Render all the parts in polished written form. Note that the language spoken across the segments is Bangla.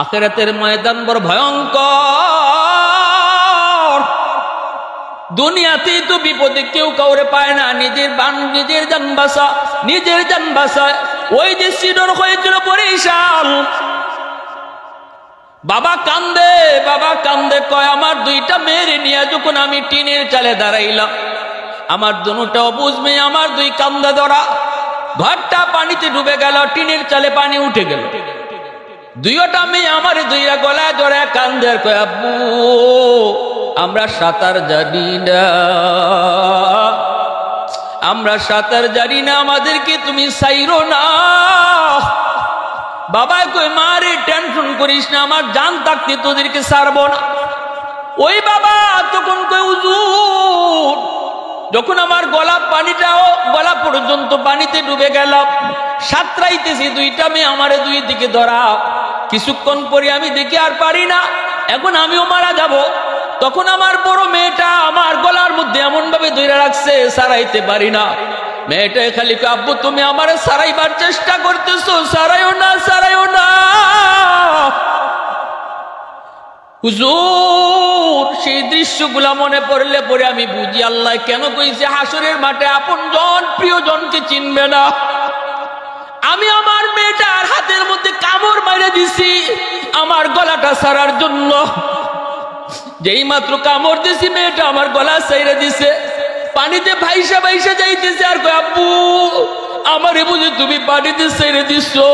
আখিরাতের ময়দান বড় ভয়ঙ্কর। দুনিয়াতেই তো বিপদে কেউ কাউরে পায় না, নিজের জান বাঁচা, নিজের জান বাঁচায়। ওই যে সিডর হয়েছিল বরিশাল, বাবা কান্দে কয় আমার দুইটা মেয়েরে নিয়ে যখন আমি টিনের চালে দাঁড়াইলাম, আমার দুটা অবুঝ মেয়ে, আমার দুই কান্দা ধরা, ঘরটা পানিতে ডুবে গেল, টিনের চালে পানি উঠে গেল। দুইটা মেয়ে আমার দুইটা গলায় ধরে কান্দে আর কয় আব্বু আমরা সাঁতার জানি না, আমরা সাঁতার জানি না, আমাদেরকে তুমি ছাইরো না। বাবা কই মারে টেনশন করিস না, আমার জান থাকতে তোদেরকে ছাড়বো না। ওই বাবা তখন কই হুজুর যখন আমার গলা পর্যন্ত পানিতে ডুবে গেলাম, সাঁতরাইতেছি, দুইটা মেয়ে আমারে দুই দিকে ধরা, কিছুক্ষণ পরে আমি দেখি আর পারি না, এখন আমিও মারা যাব। তখন আমার বড় মেয়েটা আমার গলার মধ্যে এমন ভাবে ধরে রাখছে, সারাইতে পারি না। মেয়েটা খালি আব্বু তুমি আমারে সারাইবার চেষ্টা করতেছো, সারাইও না, সারাইও না। হুজুর সেই দৃশ্যগুলা মনে পড়লে পরে আমি বুঝি আল্লাহ কেন কইছে হাসরের মাঠে আপনজন প্রিয়জনকে চিনবে না। আমি আমার মেয়েটার হাতের মধ্যে কামড় মেরে দিছি আমার গলাটা ছাড়ার জন্য। যেই মাত্র কামড় দিছি মেয়েটা আমার গলা ছাইড়ে দিছে, পানিতে ভাইসা ভাইসা যাইতেছে। আর কই আব্বু আমারে বুঝি তুমি পানিতে ছেড়ে দিছো।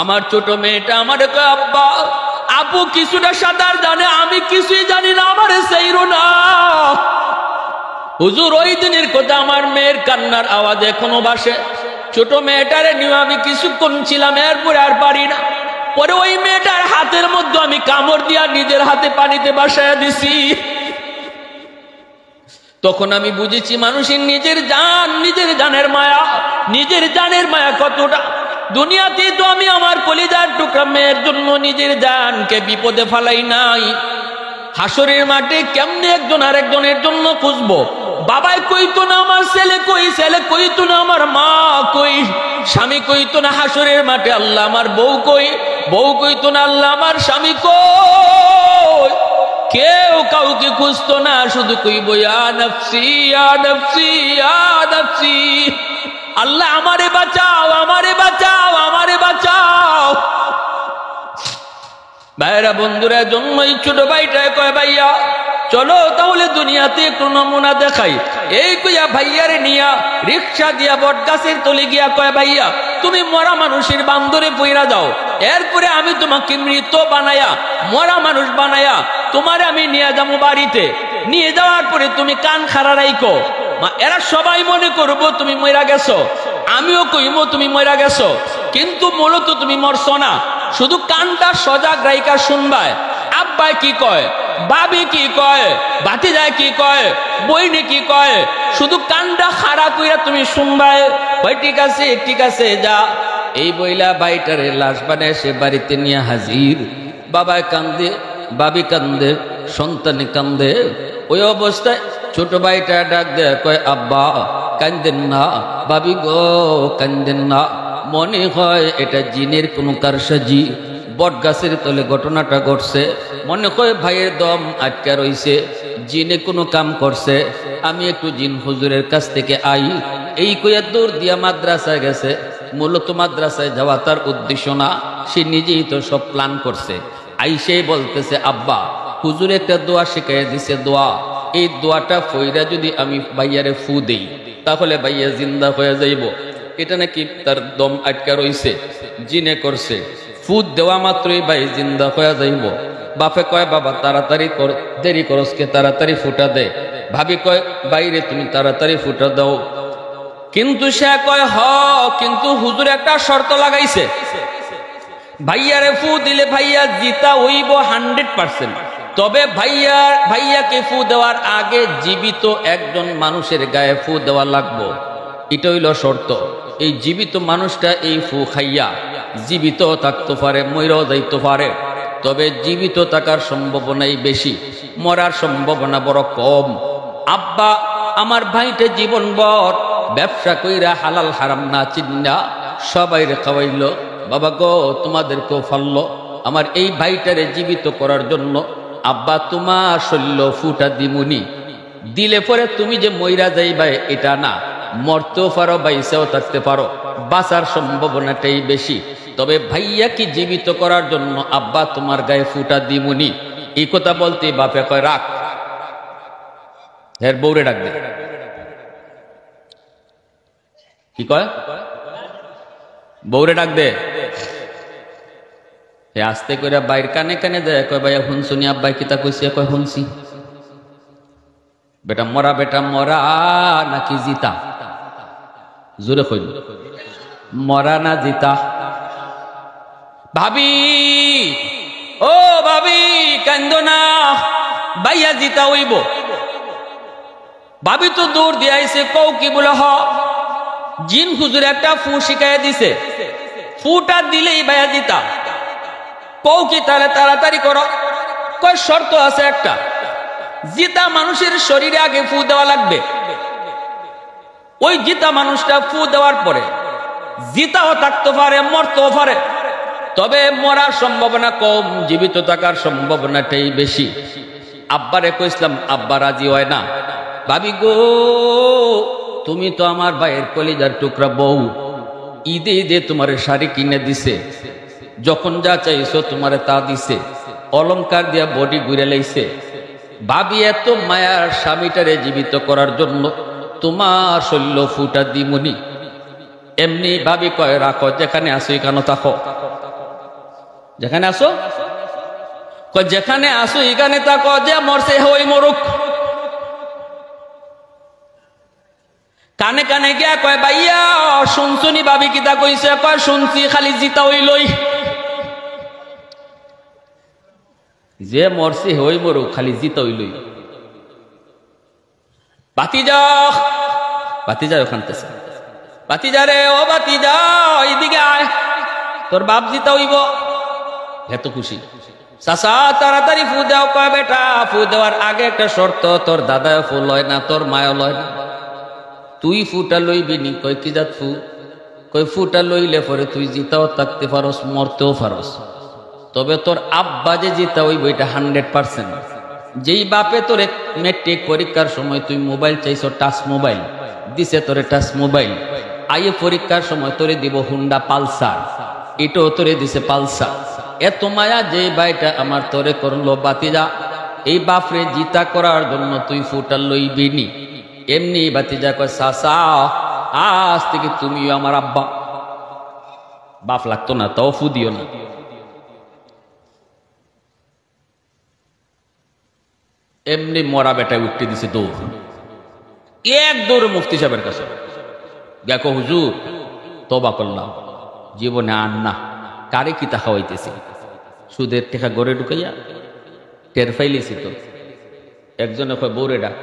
আমার ছোট মেয়েটা আমারে কয় আব্বা আপু কিছুটা সাঁতার জানে, আমি কিছুই জানি না, আমারে ছাইরো না। হুজুর ওই দিনের কথা আমার মেয়ের কান্নার আওয়াজ এখনো বাসে। ছোট মেয়েটারে নিয়ে আমি কিছুক্ষণ ছিলাম, এরপরে আর পারি না। পরে ওই মেয়েটার হাতের মধ্যে আমি কামড় দিয়া নিজের হাতে পানিতে বাসায় দিছি। তখন আমি বুঝেছি মানুষের নিজের জানের মায়া, নিজের জানের মায়া কতটা। দুনিয়াতে তো আমি আমার কলিজার টুকরা মেয়ের জন্য নিজের জানকে বিপদে ফালাই নাই। হাসরের মাঠে কেমনে একজন আরেকজনের জন্য খুঁজবো? বাবাই কইতো না আমার ছেলে কই, ছেলে কইতো না আমার মা কই, স্বামী কইতো না হাসরের মাঠে আল্লাহ আমার বউ কই, বউ কইতো না আল্লাহ আমার স্বামী কই। কেউ কাউকে খুঁজতো না, শুধু কইব ইয়া নফসি ইয়া নফসি ইয়া নফসি, আল্লাহ আমারে বাঁচাও, আমারে বাঁচাও, আমারে বাঁচাও। ভাইরা বন্ধুরা জন্মই ছোট ভাইটায় কয় ভাইয়া চলো তাহলে দুনিয়াতে একটু নমুনা দেখাই। এই কইয়া ভাইয়ারে নিয়া রিক্সা দিয়া বট গাছের তলে গিয়া কয় ভাইয়া তুমি মরা মানুষের বান্দরে পইরা যাও, এরপরে আমি তোমাকে মৃত বানায়া মরা মানুষ বানায়া তোমারে আমি নিয়ে যাবো বাড়িতে। নিয়ে যাওয়ার পরে তুমি কান খাড়া রাইকো, এরা সবাই মনে করবো তুমি মইরা গেছো, আমিও কইব তুমি মইরা গেছো, কিন্তু মূলত তুমি মরছো না। শুধু কানটা সজাগ রাইকা শুনবায় আব্বাই কি কয়, বাবি কি কয়, ভাতিজায় কি কয়, বইনে কি কয়, শুধু কানটা খাড়া কইরা তুমি শুনবায়। ভাই ঠিক আছে ঠিক আছে যা। এই বইলা ভাইটারে লাশ বানায় সে বাড়িতে নিয়ে হাজির। বাবায় কান্দে, বাবি কান্দে, সন্তানে কান্দে। ওই অবস্থায় ছোট ভাইটা ডাক দেয় কয় আব্বা কান্দেন না, বাবি গো কান্দেন না, মনে হয় এটা জিনের কোনো কারসাজি। বট গাছের তলে ঘটনাটা ঘটছে, মনে হয় ভাইয়ের দম আটকা রইছে, জিনে কোনো কাম করছে, আমি একটু জিন হুজুরের কাছ থেকে আই। এই কইয়া দৌড় দিয়া মাদ্রাসায় গেছে। মূলত মাদ্রাসায় যাওয়া তার উদ্দেশ্য না, সে নিজেই তো সব প্ল্যান করছে। আইসেই বলতেছে আব্বা হুজুর একটা দোয়া শিখাইয়া দিছে, দোয়া, এই দোয়াটা ফইরা যদি আমি ভাইয়ারে ফু দেই তাহলে ভাইয়া জিন্দা হয়ে যাইব। এটা নাকি তার দম আটকা রইছে, জিনে করছে, ফুদ দেওয়া মাত্রই ভাই জিন্দা হয়ে যাইব। বাপে কয় বাবা তাড়াতাড়ি দেরি করসকে, তাড়াতাড়ি ফুটা দে। ভাবি কয় বাইরে তুমি তাড়াতাড়ি ফুটা দাও। কিন্তু সে কয় কিন্তু হুজুর একটা শর্ত লাগাইছে, ভাইয়ারে ফু দিলে ভাইয়া জিতা হইব 100%। তবে ভাইয়াকে ফু দেওয়ার আগে জীবিত একজন মানুষের গায়ে ফু দেওয়া লাগবো, এটা হইল শর্ত। এই জীবিত মানুষটা এই ফু খাইয়া জীবিত থাকতে পারে, মইরাও যাইতে পারে, তবে জীবিত থাকার সম্ভাবনাই বেশি, মরার সম্ভাবনা বড় কম। আব্বা আমার ভাইটা জীবনভর ব্যবসা কইরা হালাল হারাম না চিন্না সবাইরে খাওয়াইল, বাবা গো তোমাদেরকেও ফাললো আমার এই ভাইটারে জীবিত করার জন্য আব্বা তোমার শৈল্য ফুটা দিমুনি দিলে পরে তুমি যে মইরা যাইবা এটা না, মরতেও পারো বাইসেও থাকতে পারো, বাঁচার সম্ভাবনাটাই বেশি। তবে ভাইয়াকে জীবিত করার জন্য আব্বা তোমার গায়ে ফুটা দিমুনি। এই কথা বলতে বাপে কয় রাখ, এর বউরে ডাক দে। কি কয়? বউরে ডাক দে। আস্তে করে বাইর কানে কানে দেয়, কয় ভাইয়া শুনছুনি আব্বাই কিতা কইছে? কয় শুনছি। বেটা মরা নাকি জিতা? জোরে কইল, মরা না জিতা? ভাবি, ও ভাবি কান্দো না, ভাইয়া জিতা হইব। ভাবি তো দূর দিয়ে আইছে, কৌ কি বলে হ জিন হুজুর একটা ফু শিখাইয়া দিছে, ফুটা দিলেই ভাইয়া জিতা। কৌ কি তাহলে তাড়াতাড়ি করো। কয় শর্ত আছে একটা, জিতা মানুষের শরীরে আগে ফু দেওয়া লাগবে। ওই জিতা মানুষটা ফু দেওয়ার পরে জিতাও থাকতে পারে, মরতেও পারে, তবে মরার সম্ভাবনা কম, জীবিত থাকার সম্ভাবনাটাই বেশি। আব্বারে কইছিলাম, আব্বা রাজি হয় না। ভাবি গো তুমি তো আমার ভাইয়ের কলিজার টুকরা বউ, ঈদে ঈদে তোমার শাড়ি কিনে দিছে, যখন যা চাইছো তোমারে তা দিছে, অলংকার দিয়া বডি ঘুরে লাইছে। ভাবি এত মায়ার স্বামীটারে জীবিত করার জন্য তোমার শৈল্য ফুটা দিমুনি। এমনি ভাবি কয় রাখো, যেখানে আসো এখানে থাকো। যেখানে আসো, কয় যেখানে আসো এখানে থাকো, যে মরছে হই মরুক। কানে কানে গিয়া কয় ভাইয়া শুনছুনি ভাবি কিতা কইছে? কয় শুনছি, খালি জিতা হইলই। যে মরছে হই মরুক, খালি জিতা হইলই। বাতিজা, বাতিজা ওখান থেকে, বাতিজা রে ও বাতিজা এইদিকে আয়, তোর বাপ জিতা হইব। এত খুশি। চাচা তাড়াতাড়ি ফু দাও। কয় বেটা ফু দেওয়ার আগে একটা শর্ত, তোর দাদা ফু লয় না, তোর মায়া লয় না, তুই ফুটা লইবি নি। কয় কি জাত ফু? কয় ফুটা লইলে পরে তুই জিতাও থাকতে পারস, মরতেও পারস, তবে তোর আব্বা যে জিতা হইব এটা 100%। যেই বাপে তোর মেট্রিক পরীক্ষার সময় তুই মোবাইল চাইছ, টাচ মোবাইল দিছে তোরে, টাচ মোবাইল। আইএ পরীক্ষার সময় তোরে দিব হুন্ডা পালসার, এটাও তোরে দিছে পালসার। এত মায়া যে ভাইটা আমার তোরে করলো বাতিজা, এই বাপরে জিতা করার জন্য তুই ফুটা লইবি নি। এমনি বাতিজা কয় চাচা আজ থেকে তুমিও আমার আব্বা। বাপ লাগতো না, তাও ফু দিও না। এমনি মরা বেটায় উঠতে দিছে দৌড়, এক দৌড়ে মুফতি সাহেবের কাছে। দেখো হুজুর তওবা করলাম, জীবনে আর না। কারে কিতা খাওয়াইতেছি? সুদের টেকা গড়ে ঢুকাইয়া টের ফাইলেছি তো। একজনে কয় বউরে ডাক,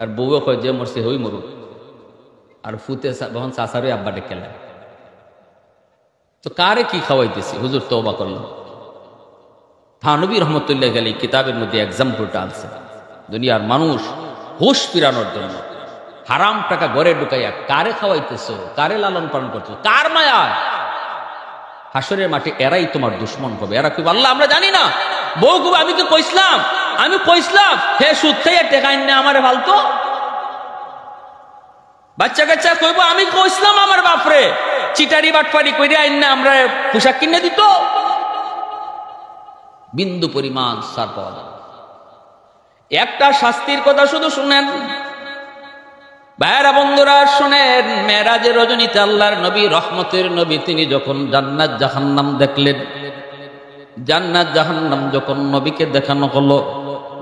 আর বউও কয় যে মরছে হই মরুক। আর ফুতে তখন চাচারে আব্বা ডেকে লাগে। তো কারে কি খাওয়াইতেছি? হুজুর তওবা করলাম। থানবী রহমতুল্লাহ গেলে কিতাবের মধ্যে এক্সাম্পলটা আছে। দুনিয়ার মানুষ হুশ ফিরানোর জন্য হারাম টাকা ঘরে ঢুকাইয়া কারে খাওয়াইতেছ, কারে লালন পালন করছো, কার মায়া? হাসরের মাঠে এরাই তোমার দুশ্মন হবে। এরা কইব আল্লাহ আমরা জানি না। বউ কইব আমি তো কইছিলাম, আমি কইছিলাম হে সুদ খাইয়া টেকা আইন না আমারে ফালতো। বাচ্চা কাচ্চা কইব আমি কইছিলাম আমার বাপরে চিটারি বাটপারি কইরা আইন না আমরা পোশাক কিনে দিত। বিন্দু পরিমাণ সার পাওয়া যায়। একটা শাস্তির কথা শুধু শুনেন ভাইরা বন্ধুরা, শুনেন। মেরাজের রজনীতে আল্লাহর নবী, রহমতের নবী, তিনি যখন জান্নাত জাহান্নাম দেখলেন, জান্নাত জাহান্নাম যখন নবীকে দেখানো হলো,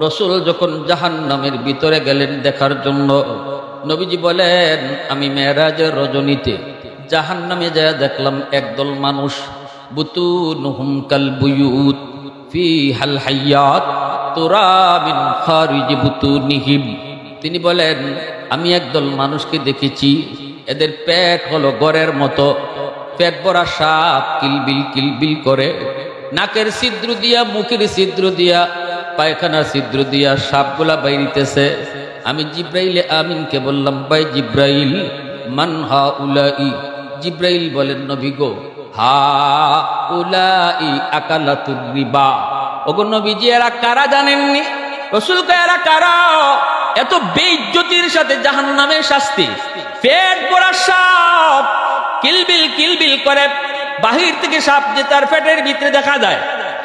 রসুল যখন জাহান্নামের ভিতরে গেলেন দেখার জন্য, নবীজি বলেন আমি মেরাজের রজনীতে জাহান্নামে যায় দেখলাম একদল মানুষ, বুতুনুহুম কাল বুয়ুত ফিহাল হায়াত তুরা মিন খারিজি বুতুনিহিম। তিনি বলেন আমি একদল মানুষকে দেখেছি, এদের পেট হলো গড়ের মতো, পেট ভরা সাপ কিলবিল কিলবিল করে, নাকের ছিদ্র দিয়া, মুখের ছিদ্র দিয়া, পায়খানার ছিদ্র দিয়া সাপগুলা বাইরিতেছে। আমি জিব্রাইল আমিনকে বললাম ভাই জিব্রাইল মান হাউলাই? জিব্রাইল বলেন নবী গো হাউলাই আকালাতুর রিবা। ওগো নবীজি এরা কারা জানেননি? রাসূল কয় এরা কারা? এত বেইজ্জতির সাথে জাহান্নামের শাস্তি। পেট ভরা সাপ কিলবিল কিলবিল করে, বাহির থেকে সাপ যে তার পেটের ভিতরে দেখা যায়,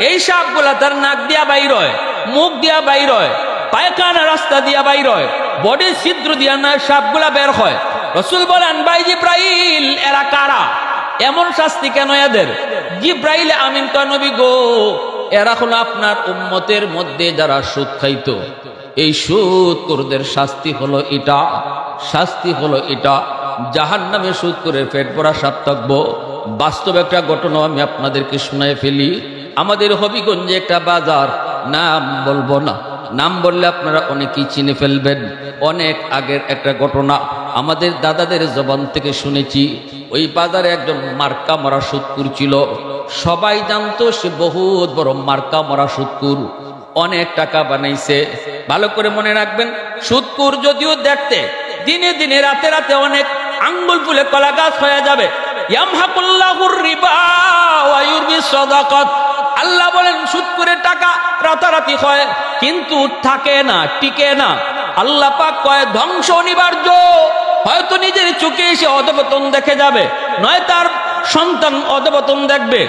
এই সাপগুলা তার নাক দিয়া বাইর হয়, মুখ দিয়া বাইর হয়, পায়খানা রাস্তা দিয়া বাইর হয়, বডির ছিদ্র দিয়া না সাপগুলা বের হয়। রাসূল বলেন ভাই জিব্রাইল এরা কারা? এমন শাস্তি কেন এদের? জিব্রাইল আমিন কয় নবী গো, এরা হলো আপনার উম্মতের মধ্যে যারা সুদ খাইতো, এই সুদখোরদের শাস্তি হলো এটা, শাস্তি হলো এটা। জাহান্নামে সুদখোরের পেট ভরা সাপ থাকবো। বাস্তব একটা ঘটনা আমি আপনাদেরকে শোনায় ফেলি। আমাদের হবিগঞ্জে একটা বাজার, নাম বলবো না, নাম বললে আপনারা অনেকেই চিনে ফেলবেন। অনেক আগের একটা ঘটনা, আমাদের দাদাদের জবান থেকে শুনেছি। ওই বাজারে একজন মার্কা মরা সুদখোর ছিল। সবাই জানতো সে বহুত বড় মার্কা মরা সুদখোর, অনেক টাকা বানাইছে। ভালো করে মনে রাখবেন, সুদখোর যদিও দেখতে দিনে দিনে রাতে রাতে অনেক আঙ্গুল ফুলে কলা গাছ হয়ে যাবে। ইয়ামহাকুল্লাহুর রিবা ওয়া ইউরবিস সাদাকাত। আল্লাহ বলেন সুদখোরের টাকা রাতারাতি হয়, কিন্তু থাকে না, টিকে না। আল্লাহ পাক কয় ধ্বংস অনিবার্য। হয়তো নিজের চোখে এসে অধপতন দেখে যাবে, নয় তার সন্তান অধপতন দেখবে।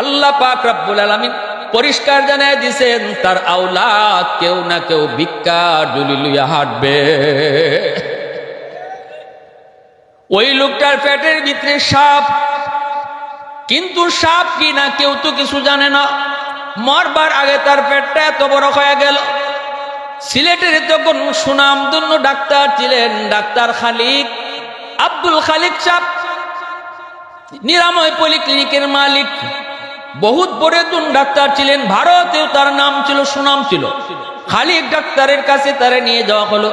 আল্লাহ পাক রব্বুল আলামিন পরিষ্কার জানায় দিয়েছেন, তার আওলাদ কেউ না কেউ ভিক্ষা ঝুলি লইয়া হাঁটবে। ওই লোকটার পেটের ভিতরে সাপ, কিন্তু সাপ কি না কেউ তো কিছু জানে না। মরবার আগে তার পেটটা এত বড় হয়ে গেল। সিলেটের তখন সুনামধন্য ডাক্তার ছিলেন ডাক্তার খালিক, আব্দুল খালিক সাহেব, নিরাময় পলিক্লিনিকের মালিক, বহুত বড় একজন ডাক্তার ছিলেন। ভারতেও তার নাম ছিল, সুনাম ছিল। খালিক ডাক্তারের কাছে তারে নিয়ে যাওয়া হলো,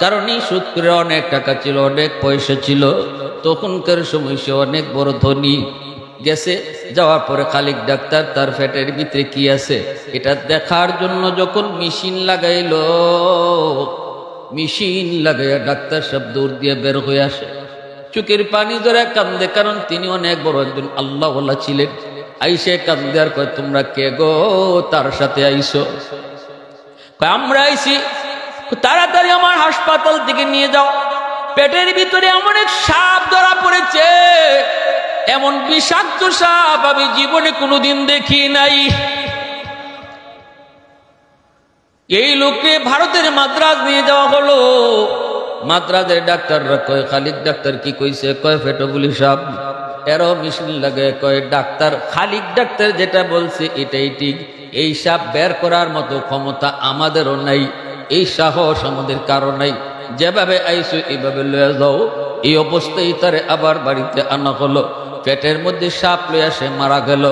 কারণ এই সুদখোরের অনেক টাকা ছিল, অনেক পয়সা ছিল। তখনকার সময় সে অনেক বড় ধনী। গেছে, যাওয়ার পরে খালিক ডাক্তার তার পেটের ভিতরে কি আছে এটা দেখার জন্য যখন মেশিন লাগাইলো, মেশিন লাগাইয়া ডাক্তার সব দৌড় দিয়ে বের হয়ে আসে, চোখের পানি ধরে কান্দে, কারণ তিনি অনেক বড় একজন আল্লাহওয়ালা ছিলেন। আইসে কান্দে আর কয় তোমরা কে গো? তার সাথে আইসো? আমরা আইসি। তাড়াতাড়ি আমার হাসপাতাল থেকে নিয়ে যাও, পেটের ভিতরে এমন এক সাপ ধরা পড়েছে, এমন বিষাক্ত সাপ আমি জীবনে কোনোদিন দেখি নাই। এই লোককে ভারতের মাদ্রাজ নিয়ে যাওয়া হলো। মাদ্রাজের ডাক্তাররা কয় খালিক ডাক্তার কি কইছে? কয় পেটোগুলি সাপ। এরও মেশিন লাগে, কয় ডাক্তার খালিক ডাক্তার যেটা বলছে এটাই ঠিক। এই সাপ বের করার মতো ক্ষমতা আমাদেরও নাই, এই সাহস আমাদের কারো নাই। যেভাবে আইসো এইভাবে লয়ে যাও। এই অবস্থায় তারে আবার বাড়িতে আনা হলো। পেটের মধ্যে সাপ লইয়া সে মারা গেল।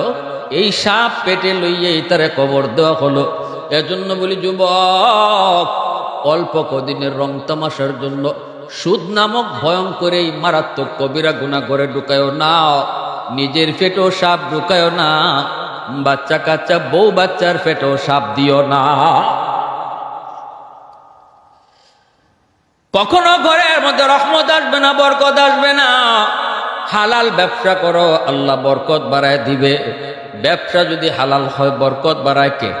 এই সাপ পেটে লইয়াই তারে কবর দেওয়া হলো। এজন্য বলি যুবক, অল্প কদিনের রং তামাশার জন্য সুদ নামক ভয়ঙ্কর এই মারাত্মক কবিরা গুনাহ করে ঢুকায়ও না। নিজের পেটেও সাপ ঢুকায়ও না, বাচ্চা কাচ্চা বউ বাচ্চার পেটেও সাপ দিও না। কখনো ঘরের মধ্যে রহমত আসবে না, বরকত আসবে না। হালাল ব্যবসা করো, আল্লাহ বরকত বাড়ায় দিবে। ব্যবসা যদি হালাল হয়, বরকত বাড়ায় কে?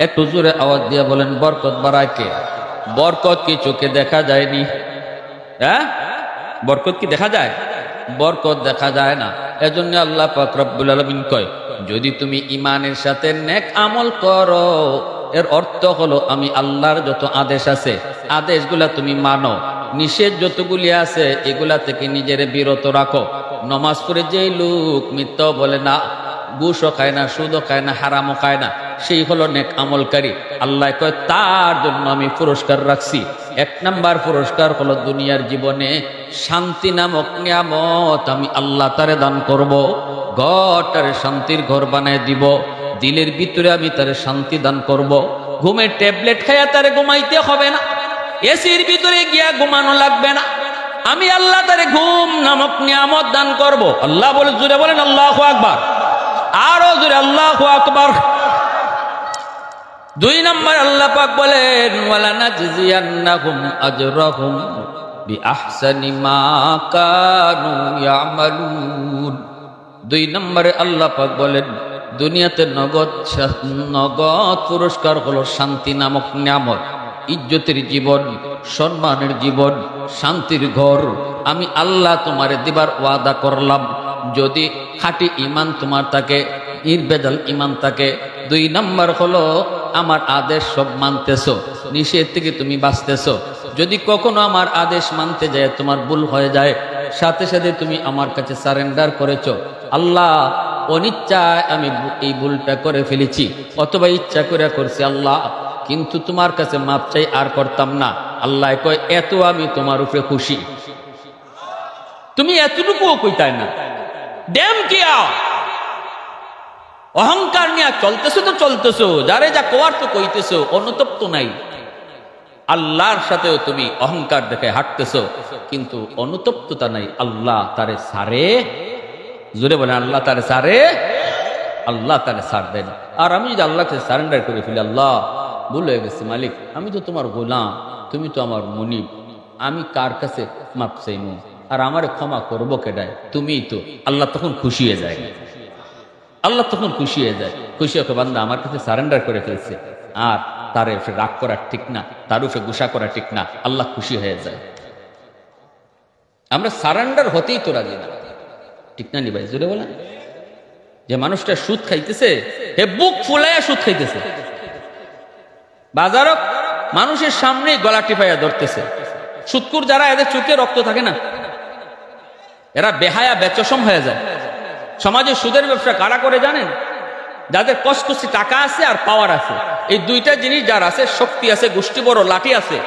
একটু জোরে আওয়াজ দিয়ে বলেন, বরকত বাড়ায় কে? বরকত কি চোখে দেখা যায়নি? হ্যাঁ, বরকত কি দেখা যায়? বরকত দেখা যায় না। এজন্য আল্লাহ পাক রব্বুল আলামিন কয়, যদি তুমি ঈমানের সাথে নেক আমল করো, এর অর্থ হলো আমি আল্লাহর যত আদেশ আছে আদেশগুলা তুমি মানো, নিষেধ যতগুলি আছে এগুলা থেকে নিজের বিরত রাখো। নমাজ পড়ে যেই লোক মিথ্যা বলে না, ঘুষও খায় না, সুদও খায় না, হারামও খায় না, সেই হলো নেক আমলকারী। আল্লাহ কয় তার জন্য আমি পুরস্কার রাখছি। 1 নাম্বার পুরস্কার হলো দুনিয়ার জীবনে শান্তি নামক নিয়ামত আমি আল্লাহ তারে দান করব। ঘরটারে শান্তির ঘর বানায় দিব, দিলের ভিতরে আমি তারে শান্তি দান করব। ঘুমের ট্যাবলেট খাইয়া তারে ঘুমাইতে হবে না, এসির ভিতরে গিয়া ঘুমানো লাগবে না। আমি আল্লাহ তারে ঘুম নামক নিয়ামত দান করব। আল্লাহ বলে, জোরে বলেন আল্লাহু আকবার, আরো জোরে আল্লাহু আকবার। 2 নম্বর আল্লাহ পাক বলেন, ওয়ালা নাজজিয়ান্নাহুম আজরাহুম বিআহসানি মা কানু ইয়ামালুন। দুই নম্বরে আল্লাহ পাক বলেন দুনিয়াতে নগদ পুরস্কার হলো শান্তি নামক নিয়ামত, ইজ্জতের জীবন, সম্মানের জীবন, শান্তির ঘর আমি আল্লাহ তোমারে দিবার ওয়াদা করলাম যদি খাঁটি ঈমান তোমার থাকে, নির্ভেজাল ঈমান থাকে। দুই নম্বর হলো আমার আদেশ সব মানতেছো, নিষেধ থেকে তুমি বাঁচতেছো। যদি কখনো আমার আদেশ মানতে যায় তোমার ভুল হয়ে যায়, সাথে সাথে তুমি আমার কাছে সারেন্ডার করেছো, আল্লাহ অনিচ্ছায় আমি এই ভুলটা করে ফেলেছি অথবা ইচ্ছা করে করছি আল্লাহ, কিন্তু তোমার কাছে মাপ চাই আর করতাম না। আল্লাহ কয় এত আমি তোমার উপরে খুশি, তুমি এতটুকুও কইতাই না। ড্যাম কিয়া অহংকার নিয়ে চলতেছো তো চলতেছো, যারে যা কোয়ার তো কইতেছো, অনুতপ্ত নাই। আল্লাহর সাথেও তুমি অহংকার দেখে হাঁটতেছো কিন্তু অনুতপ্ততা নাই। আল্লাহ তারে সারে, জোরে বলেন আল্লাহ তারে সারে, আল্লাহ তারে সার দেন। আর আমি যদি আল্লাহকে সারেন্ডার করে ফেলি, আল্লাহ ভুল হয়ে গেছে মালিক, আমি তো তোমার গোলাম, তুমি তো আমার মুনিব, আমি কার কাছে মাপ চাইমু আর আমারে ক্ষমা করবো কেডায়, তুমিই তো। আল্লাহ তখন খুশি হয়ে যায়, আল্লাহ তখন খুশি হয়ে যায়, খুশি হয়ে বান্দা আমার কাছে সারেন্ডার করে ফেলছে, আর তার উপরে রাগ করা ঠিক না, তার উপরে গুসা করা ঠিক না। আল্লাহ খুশি হয়ে যায়। আমরা সারেন্ডার হতেই তো রাজি না, ঠিক না নি ভাই? জোরে বলেন। যে মানুষটা সুদ খাইতেছে, হে বুক ফুলাইয়া সুদ খাইতেছে, বাজারক মানুষের সামনে গলা টিপাইয়া ধরতেছে। সুদকুর যারা, এদের চোখে রক্ত থাকে না, এরা বেহায়া বেচসম হয়ে যায়। সমাজে সুদের ব্যবসা কারা করে জানেন? যাদের কসকসি টাকা আছে আর পাওয়ার আছে, এই দুইটা জিনিস যার আছে, শক্তি আছে, গোষ্ঠী বড় লাঠি আছে,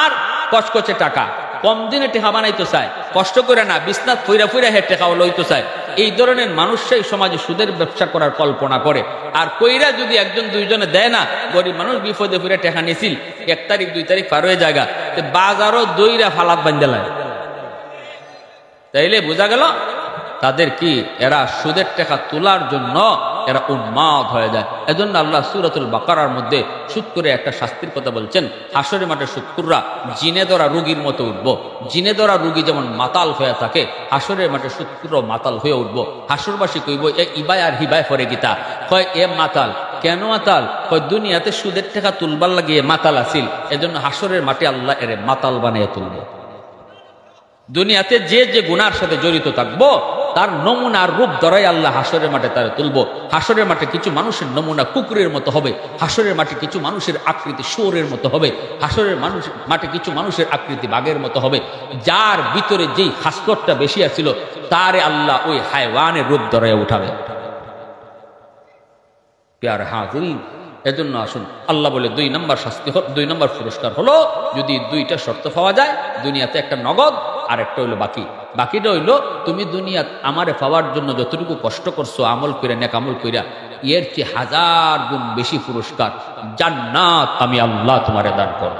আর কসকসে টাকা, কম দিনে টেকা বানাইতে চায়, কষ্ট করে না, বিছনাত ফুইরা ফুইরা হে টেকাও লইতে চায়। এই ধরনের মানুষরাই সমাজে সুদের ব্যবসা করার কল্পনা করে। আর কইরা যদি একজন দুইজনে দেয় না, গরিব মানুষ বিপদে ফুইরা টেকা নিছিল, 1 তারিখ 2 তারিখ পার হয়ে জায়গা, বাজারও দইরা ফালাত বান্ধালায়। তাইলে বোঝা গেল তাদের কি, এরা সুদের টাকা তোলার জন্য এরা উন্মাদ হয়ে যায়। এজন্য আল্লাহ সূরাতুল বাকারার মধ্যে সুদ করে একটা শাস্তির কথা বলছেন। হাসরের মাঠে সুদকুররা জিনে ধরা রোগীর মতো উঠবো। জিনে ধরা রোগী যেমন মাতাল হয়ে থাকে, হাসরের মাঠে সুদকুরও মাতাল হয়ে উঠবো। হাসরবাসী কইব এ ইবায় আর হিবায় ফরে গীতা, কয় এ মাতাল কেন মাতাল? কয় দুনিয়াতে সুদের টাকা তুলবার লাগিয়ে মাতাল আসিল, এজন্য হাসরের মাঠে আল্লাহ এর মাতাল বানিয়ে তুলবে। দুনিয়াতে যে যে গুনার সাথে জড়িত থাকবো তার নমুনার রূপ ধরাই আল্লাহ হাসরের মাঠে তারা তুলবো। হাসরের মাঠে কিছু মানুষের নমুনা কুকুরের মতো হবে, হাসরের মাঠে কিছু মানুষের আকৃতি শুয়োরের মতো হবে, হাসরের মাঠে কিছু মানুষের আকৃতি বাঘের মতো হবে। যার ভিতরে যেই হাসরতটা বেশি আছিল তারে আল্লাহ ওই হায়ওয়ানের রূপ ধরাইয়া উঠাবে। প্যার হাজিরিন, এজন্য আসুন আল্লাহ বলে 2 নম্বর শাস্তি, 2 নম্বর পুরস্কার হলো যদি 2টা শর্ত পাওয়া যায়, দুনিয়াতে একটা নগদ আর একটা হইলো বাকি। বাকিটা হইলো তুমি দুনিয়া আমারে পাওয়ার জন্য যতটুকু কষ্ট করছো আমল কইরা, নেক আমল কইরা, এর চেয়ে 1000 গুণ বেশি পুরস্কার জান্নাত আমি আল্লাহ তোমারে দান করব।